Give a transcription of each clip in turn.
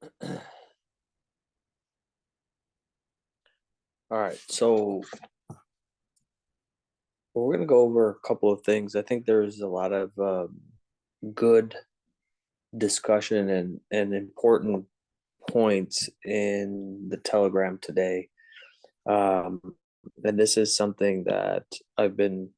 All right, so we're going to go over a couple of things. I think there's a lot of good discussion and important points in the Telegram today. Um, and this is something that I've been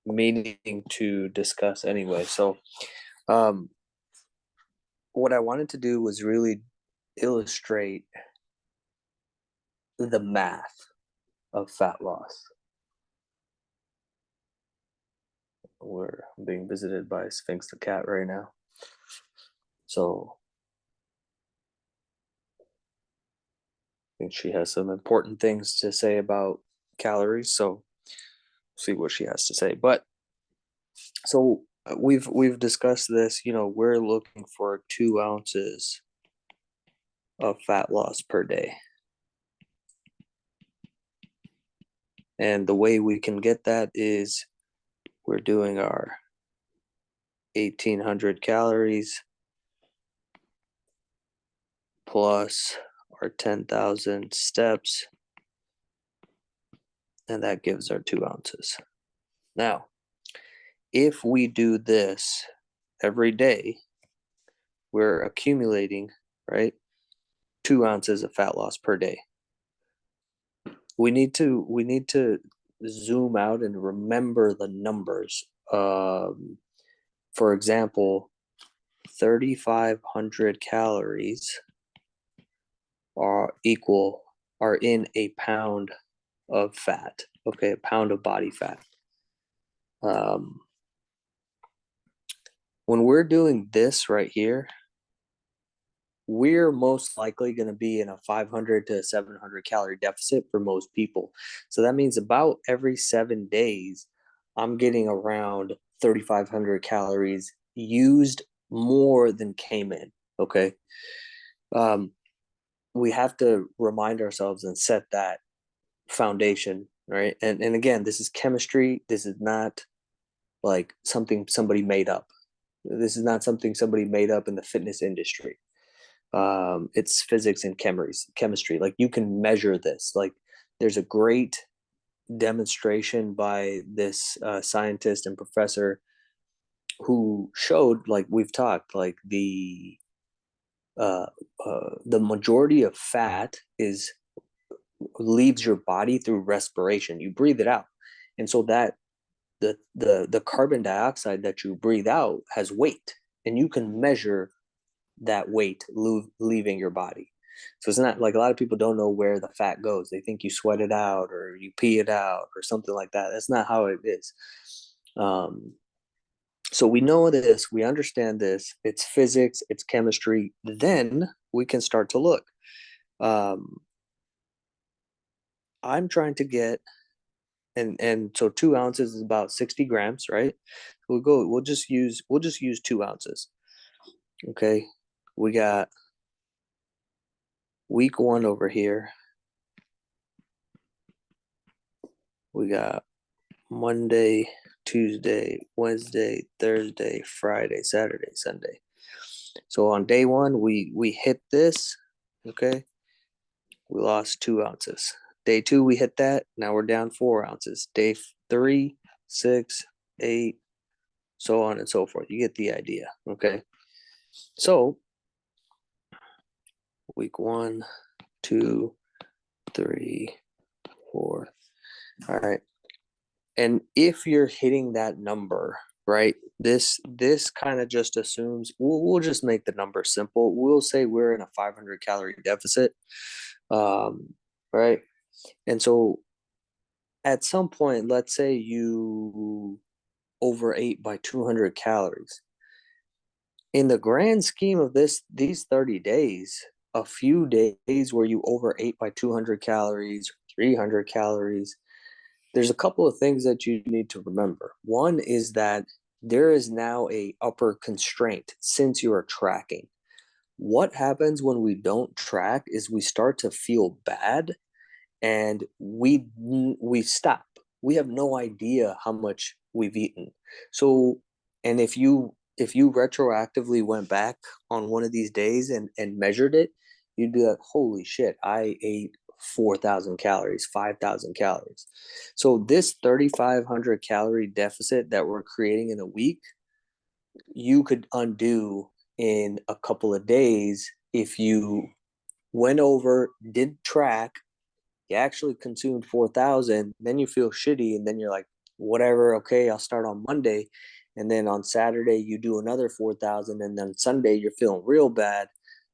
meaning to discuss anyway. So, um, what I wanted to do was really illustrate the math of fat loss. We're being visited by Sphinx the cat right now. So I think she has some important things to say about calories. So see what she has to say. But so we've discussed this. We're looking for 2 ounces of fat loss per day, and the way we can get that is we're doing our 1,800 calories plus our 10,000 steps, and that gives our 2 ounces. Now, if we do this every day, we're accumulating, right, 2 ounces of fat loss per day. We need to zoom out and remember the numbers. For example, 3,500 calories are in a pound of fat. Okay, a pound of body fat. When we're doing this right here, we're most likely going to be in a 500 to 700 calorie deficit for most people. So that means about every 7 days, I'm getting around 3,500 calories used more than came in. Okay. We have to remind ourselves and set that foundation, right? And again, this is chemistry. This is not like something somebody made up. This is not something somebody made up in the fitness industry. It's physics and chemistry. Like, you can measure this. Like, there's a great demonstration by this scientist and professor who showed, like we've talked, like uh, the majority of fat is leaves your body through respiration. You breathe it out, and so that the carbon dioxide that you breathe out has weight, and you can measure that weight leaving your body. So it's not like, a lot of people don't know where the fat goes. They think you sweat it out or you pee it out or something like that. That's not how it is. So we know this, we understand this. It's physics, it's chemistry. Then we can start to look. I'm trying to get, and so 2 ounces is about 60 grams, right? We'll just use 2 ounces. Okay. We got week 1 over here. We got Monday, Tuesday, Wednesday, Thursday, Friday, Saturday, Sunday. So on day 1, we hit this. Okay. We lost 2 ounces. Day 2, we hit that. Now we're down 4 ounces. Day 3, 6, 8, so on and so forth. You get the idea. Okay. So week 1, 2, 3, 4. All right. And if you're hitting that number, right, this kind of just assumes, we'll just make the number simple. We'll say we're in a 500 calorie deficit, right? And so at some point, let's say you overate by 200 calories. In the grand scheme of these 30 days, a few days where you overate by 200 calories, 300 calories, there's a couple of things that you need to remember. One is that there is now a upper constraint since you are tracking. What happens when we don't track is we start to feel bad, and we stop. We have no idea how much we've eaten. So, and if you retroactively went back on one of these days and measured it, you'd be like, holy shit, I ate 4,000 calories, 5,000 calories. So this 3,500 calorie deficit that we're creating in a week, you could undo in a couple of days if you went over, did track, you actually consumed 4,000, then you feel shitty, and then you're like, whatever, okay, I'll start on Monday. And then on Saturday, you do another 4,000, and then Sunday, you're feeling real bad,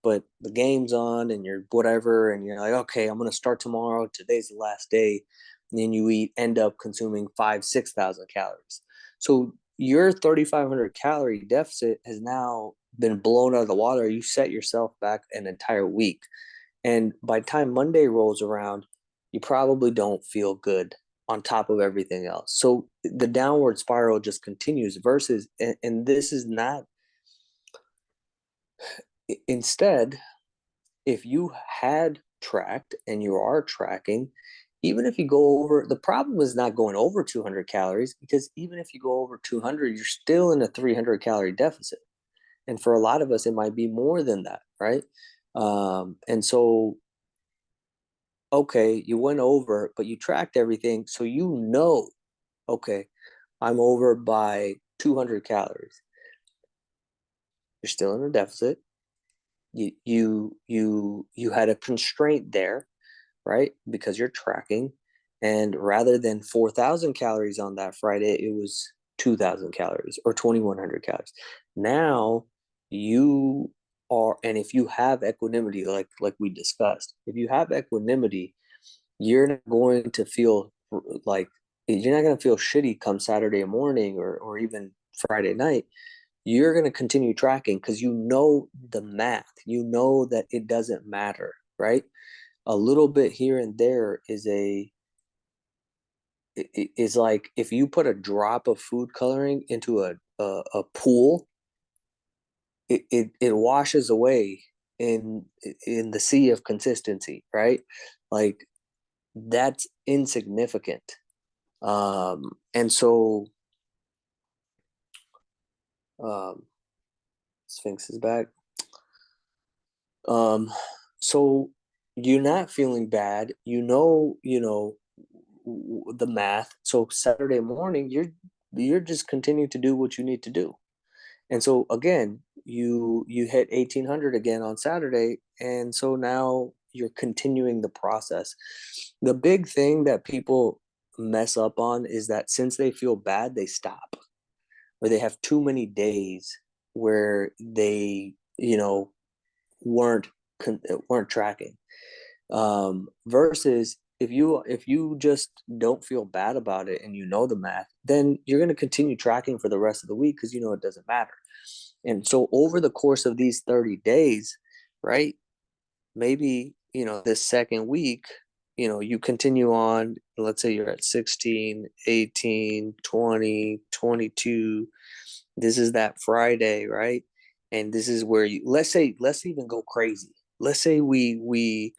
but the game's on and you're whatever, and you're like, okay, I'm going to start tomorrow. Today's the last day. And then you end up consuming 6,000 calories. So your 3,500 calorie deficit has now been blown out of the water. You set yourself back an entire week. And by the time Monday rolls around, you probably don't feel good on top of everything else. So the downward spiral just continues versus, and this is not, instead, if you had tracked and you are tracking, even if you go over, the problem is not going over 200 calories, because even if you go over 200, you're still in a 300 calorie deficit. And for a lot of us, it might be more than that, right? And so okay, you went over, but you tracked everything. So okay, I'm over by 200 calories. You're still in a deficit. You had a constraint there, right? Because you're tracking. And rather than 4,000 calories on that Friday, it was 2,000 calories or 2,100 calories. Now you are, and if you have equanimity, like we discussed, if you have equanimity, you're not going to feel like you're not going to feel shitty come Saturday morning or even Friday night. You're going to continue tracking because you know the math. You know that it doesn't matter, right? A little bit here and there is like if you put a drop of food coloring into a pool, it washes away in the sea of consistency, right? Like that's insignificant. And so um, Sphinx is back. Um, so you're not feeling bad. The math. So Saturday morning, you're just continuing to do what you need to do. And so again, you hit 1,800 again on Saturday, and so now you're continuing the process. The big thing that people mess up on is that since they feel bad, they stop, or they have too many days where they weren't weren't tracking. Versus if you just don't feel bad about it and you know the math, then you're going to continue tracking for the rest of the week because you know it doesn't matter. And so over the course of these 30 days, right, maybe this second week, you continue on. Let's say you're at 16, 18, 20, 22. This is that Friday, right? And this is where let's even go crazy. Let's say we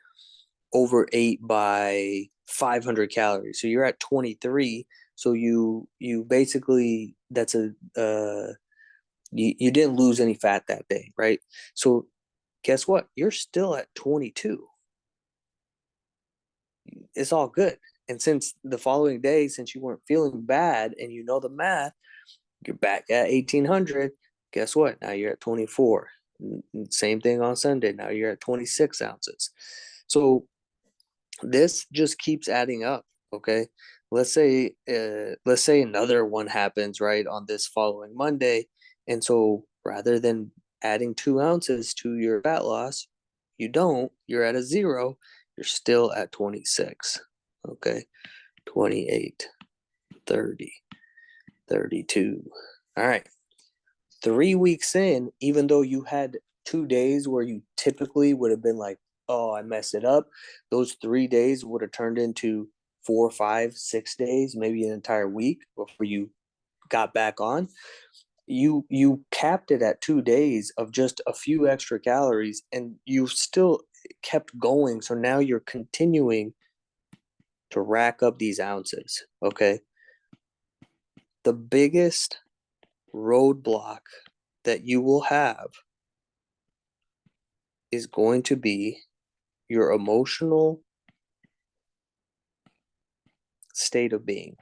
overate by 500 calories. So you're at 23. So you basically, that's you didn't lose any fat that day, right? So guess what? You're still at 22. It's all good. And since the following day, since you weren't feeling bad and you know the math, you're back at 1,800. Guess what? Now you're at 24. Same thing on Sunday. Now you're at 26 ounces. So this just keeps adding up. Okay. Let's say another one happens right on this following Monday. And so rather than adding 2 ounces to your fat loss, you're at a zero. You're still at 26. Okay. 28, 30, 32. All right. 3 weeks in, even though you had 2 days where you typically would have been like, oh, I messed it up, those 3 days would have turned into 4, 5, 6 days, maybe an entire week before you got back on. You capped it at 2 days of just a few extra calories, and you still kept going. So now you're continuing to rack up these ounces. Okay. The biggest roadblock that you will have is going to be your emotional state of being.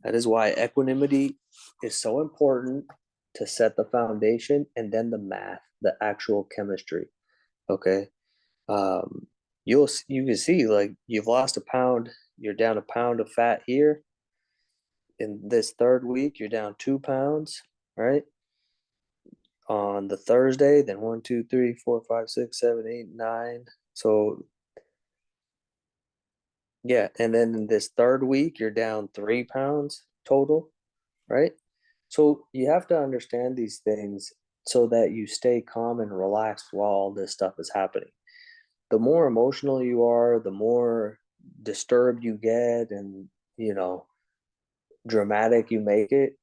That is why equanimity is so important to set the foundation, and then the math, the actual chemistry. Okay. You can see, like, you've lost a pound, you're down a pound of fat here. In this third week, you're down 2 pounds, right? On the Thursday, then 1, 2, 3, 4, 5, 6, 7, 8, 9. So yeah, and then in this third week, you're down 3 pounds total, right? So you have to understand these things so that you stay calm and relaxed while all this stuff is happening. The more emotional you are, the more disturbed you get, and dramatic you make it,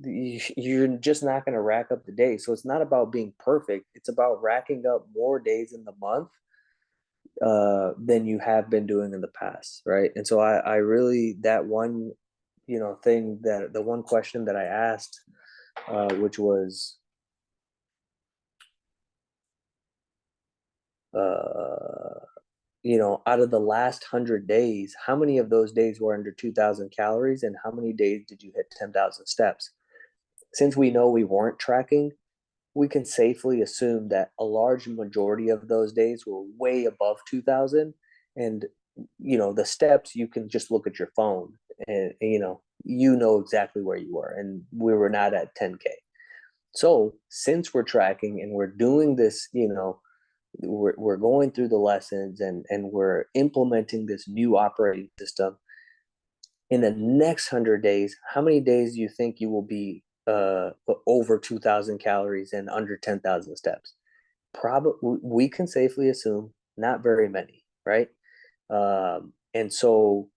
you're just not going to rack up the days. So it's not about being perfect. It's about racking up more days in the month than you have been doing in the past, right? And so I really, that one, thing, that the one question that I asked, which was, uh, out of the last 100 days, how many of those days were under 2,000 calories, and how many days did you hit 10,000 steps? Since we know we weren't tracking, we can safely assume that a large majority of those days were way above 2,000. And, the steps, you can just look at your phone, and, exactly where you were. And we were not at 10K. So since we're tracking and we're doing this, we're going through the lessons, and we're implementing this new operating system. In the next 100 days, how many days do you think you will be over 2,000 calories and under 10,000 steps? Probably, we can safely assume not very many, right? And so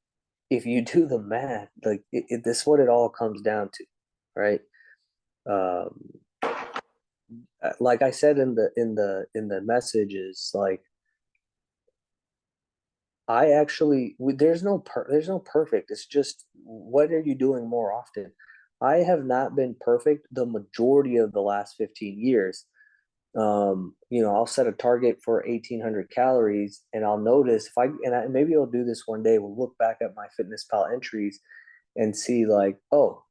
if you do the math, like, this is what it all comes down to, right? Um, like I said in the messages, like, I actually, there's no perfect. It's just, what are you doing more often? I have not been perfect the majority of the last 15 years. I'll set a target for 1,800 calories, and I'll notice if maybe I'll do this one day. We'll look back at my Fitness Pal entries and see, like, oh,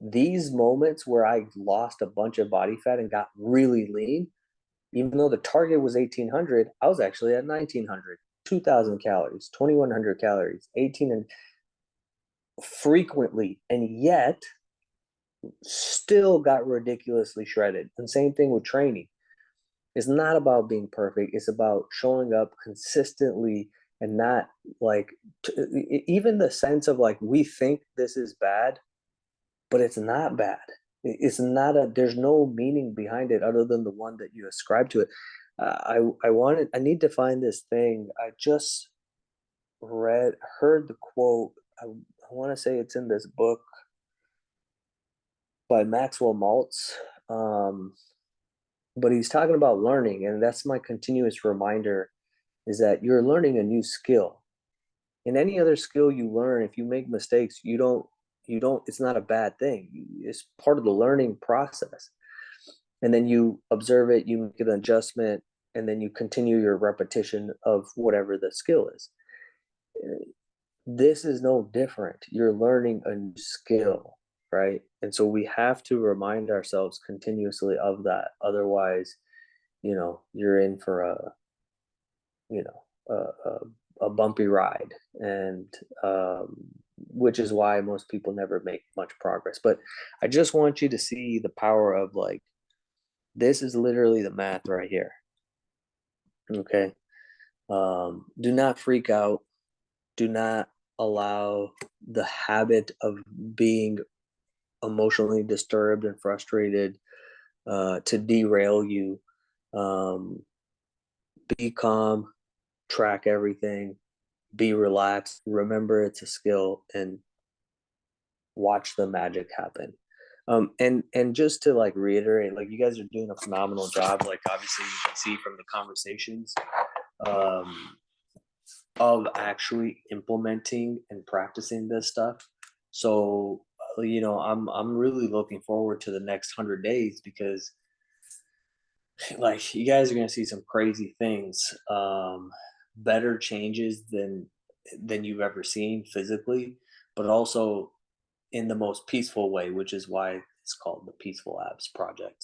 these moments where I lost a bunch of body fat and got really lean, even though the target was 1,800, I was actually at 1,900, 2,000 calories, 2,100 calories, 18, and frequently, and yet still got ridiculously shredded. And same thing with training. It's not about being perfect. It's about showing up consistently, and not, like, even the sense of, like, we think this is bad, but it's not bad. It's not there's no meaning behind it other than the one that you ascribe to it. I need to find this thing. I just heard the quote. I want to say it's in this book by Maxwell Maltz. But he's talking about learning, and that's my continuous reminder, is that you're learning a new skill. In any other skill you learn, if you make mistakes, you don't it's not a bad thing. It's part of the learning process. And then you observe it, you make an adjustment, and then you continue your repetition of whatever the skill is. This is no different. You're learning a new skill, right? And so we have to remind ourselves continuously of that. Otherwise, you're in for you know, a bumpy ride, and which is why most people never make much progress. But I just want you to see the power of, like, this is literally the math right here. Okay. Do not freak out. Do not allow the habit of being emotionally disturbed and frustrated to derail you. Um, be calm, track everything, be relaxed, remember it's a skill, and watch the magic happen. And just to, like, reiterate, like, you guys are doing a phenomenal job. Like, obviously you can see from the conversations, um, of actually implementing and practicing this stuff. So, I'm really looking forward to the next 100 days, because like you guys are gonna see some crazy things, better changes than you've ever seen physically, but also in the most peaceful way, which is why it's called the Peaceful Abs Project.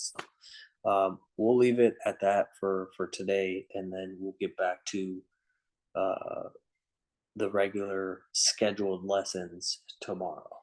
So, we'll leave it at that for today, and then we'll get back to uh, the regular scheduled lessons tomorrow.